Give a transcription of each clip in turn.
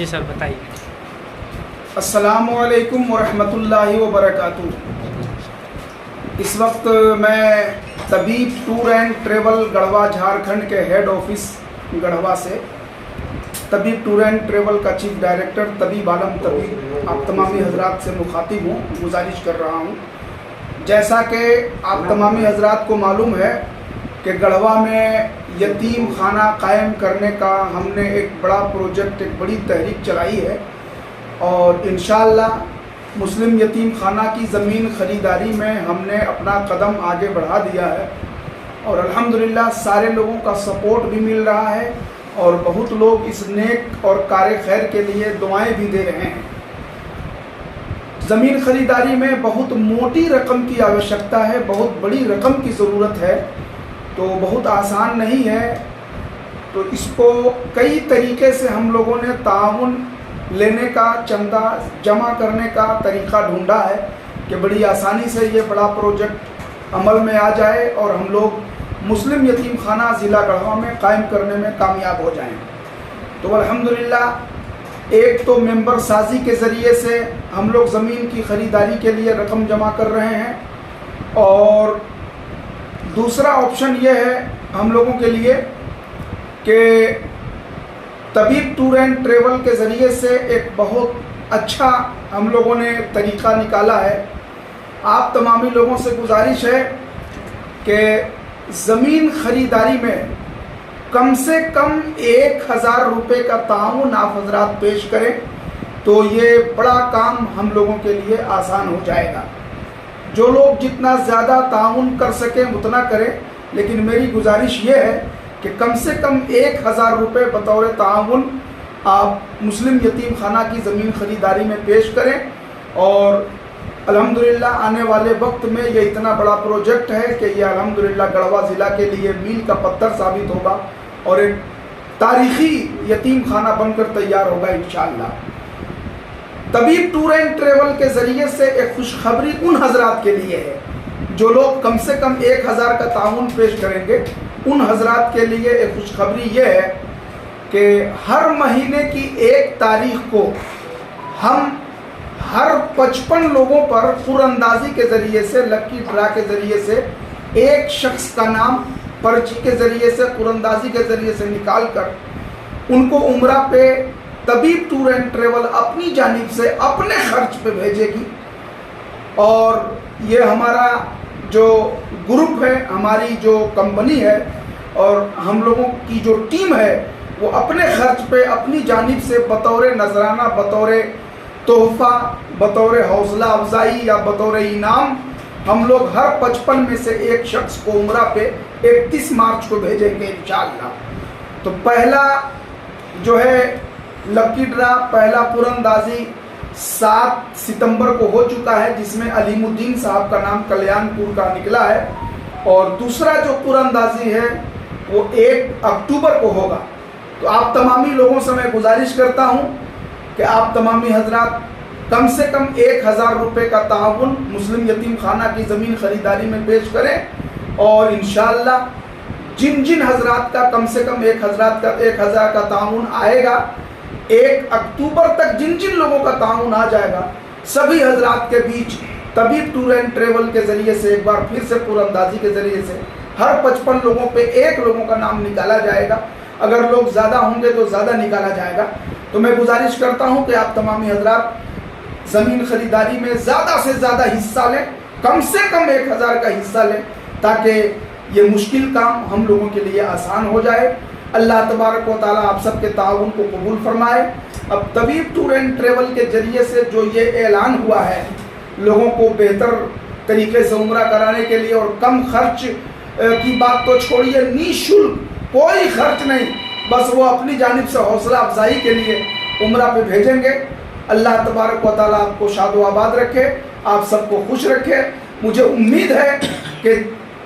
جی سر بتائیے۔ السلام علیکم ورحمۃ اللہ وبرکاتہ۔ اس وقت میں طبیب tour and travel Garhwa Jharkhand کے ہیڈ آفس گڑھوا سے طبیب ٹور اینڈ ٹریول کا چیف ڈائریکٹر طبیب عالم طبیب آپ تمامی حضرات سے مخاطب ہوں، گزارش کر رہا ہوں۔ جیسا کہ آپ تمامی حضرات کو معلوم ہے کہ گڑھوا میں یتیم خانہ قائم کرنے کا ہم نے ایک بڑا پروجیکٹ، ایک بڑی تحریک چلائی ہے، اور انشاءاللہ مسلم یتیم خانہ کی زمین خریداری میں ہم نے اپنا قدم آگے بڑھا دیا ہے، اور الحمدللہ سارے لوگوں کا سپورٹ بھی مل رہا ہے، اور بہت لوگ اس نیک اور کار خیر کے لیے دعائیں بھی دے رہے ہیں۔ زمین خریداری میں بہت موٹی رقم کی آوشکتا ہے، بہت بڑی رقم کی ضرورت ہے، تو بہت آسان نہیں ہے۔ تو اس کو کئی طریقے سے ہم لوگوں نے تعاون لینے کا، چندہ جمع کرنے کا طریقہ ڈھونڈا ہے کہ بڑی آسانی سے یہ بڑا پروجیکٹ عمل میں آ جائے اور ہم لوگ مسلم یتیم خانہ ضلع گڑھوا میں قائم کرنے میں کامیاب ہو جائیں۔ تو الحمدللہ ایک تو ممبر سازی کے ذریعے سے ہم لوگ زمین کی خریداری کے لیے رقم جمع کر رہے ہیں، اور دوسرا آپشن یہ ہے ہم لوگوں کے لیے کہ طبیب ٹور اینڈ ٹریول کے ذریعے سے ایک بہت اچھا ہم لوگوں نے طریقہ نکالا ہے۔ آپ تمامی لوگوں سے گزارش ہے کہ زمین خریداری میں کم سے کم 1000 روپے کا تعاون آپ حضرات پیش کریں تو یہ بڑا کام ہم لوگوں کے لیے آسان ہو جائے گا۔ جو لوگ جتنا زیادہ تعاون کر سکیں اتنا کریں، لیکن میری گزارش یہ ہے کہ کم سے کم 1000 روپے بطور تعاون آپ مسلم یتیم خانہ کی زمین خریداری میں پیش کریں، اور الحمدللہ آنے والے وقت میں یہ اتنا بڑا پروجیکٹ ہے کہ یہ الحمدللہ گڑھوا ضلع کے لیے میل کا پتھر ثابت ہوگا اور ایک تاریخی یتیم خانہ بن کر تیار ہوگا انشاءاللہ۔ طبیب ٹور اینڈ ٹریول کے ذریعے سے ایک خوشخبری ان حضرات کے لیے ہے جو لوگ کم سے کم 1000 کا تعاون پیش کریں گے۔ ان حضرات کے لیے ایک خوشخبری یہ ہے کہ ہر مہینے کی 1 تاریخ کو ہم ہر 55 لوگوں پر پر اندازی کے ذریعے سے، لکی ڈرا کے ذریعے سے ایک شخص کا نام پرچی کے ذریعے سے، پر اندازی کے ذریعے سے نکال کر ان کو عمرہ پہ طبیب ٹور اینڈ ٹریول اپنی جانب سے اپنے خرچ پہ بھیجے گی، اور یہ ہمارا جو گروپ ہے، ہماری جو کمپنی ہے اور ہم لوگوں کی جو ٹیم ہے، وہ اپنے خرچ پہ اپنی جانب سے بطور نذرانہ، بطور تحفہ، بطور حوصلہ افزائی یا بطور انعام ہم لوگ ہر 55 میں سے ایک شخص کو عمرہ پہ 31 مارچ کو بھیجیں گے انشاءاللہ۔ تو پہلا جو ہے لکی ڈرا، پہلا پر اندازی 7 ستمبر کو ہو چکا ہے، جس میں علیم الدین صاحب کا نام کلیان پور کا نکلا ہے، اور دوسرا جو پر اندازی ہے وہ 1 اکتوبر کو ہوگا۔ تو آپ تمامی لوگوں سے میں گزارش کرتا ہوں کہ آپ تمامی حضرات کم سے کم 1000 روپے کا تعاون مسلم یتیم خانہ کی زمین خریداری میں پیش کریں، اور انشاءاللہ جن جن حضرات کا کم سے کم 1000 کا تعاون آئے گا، 1 اکتوبر تک جن جن لوگوں کا تعاون آ جائے گا، سبھی حضرات کے بیچ طبیب ٹور اینڈ ٹریول کے ذریعے سے ایک بار پھر سے پر اندازی کے ذریعے سے ہر 55 لوگوں پہ 1 لوگوں کا نام نکالا جائے گا۔ اگر لوگ زیادہ ہوں گے تو زیادہ نکالا جائے گا۔ تو میں گزارش کرتا ہوں کہ آپ تمامی حضرات زمین خریداری میں زیادہ سے زیادہ حصہ لیں، کم سے کم 1000 کا حصہ لیں، تاکہ یہ مشکل کام ہم لوگوں کے لیے آسان ہو جائے۔ اللہ تبارک و تعالیٰ آپ سب کے تعاون کو قبول فرمائے۔ اب طبیب ٹور اینڈ ٹریول کے ذریعے سے جو یہ اعلان ہوا ہے لوگوں کو بہتر طریقے سے عمرہ کرانے کے لیے، اور کم خرچ کی بات تو چھوڑیے، نِشُلک کوئی خرچ نہیں، بس وہ اپنی جانب سے حوصلہ افزائی کے لیے عمرہ پہ بھیجیں گے۔ اللہ تبارک و تعالیٰ آپ کو شاد و آباد رکھے، آپ سب کو خوش رکھے۔ مجھے امید ہے کہ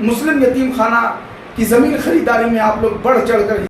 مسلم یتیم خانہ کی زمین خریداری میں آپ لوگ بڑھ چڑھ کر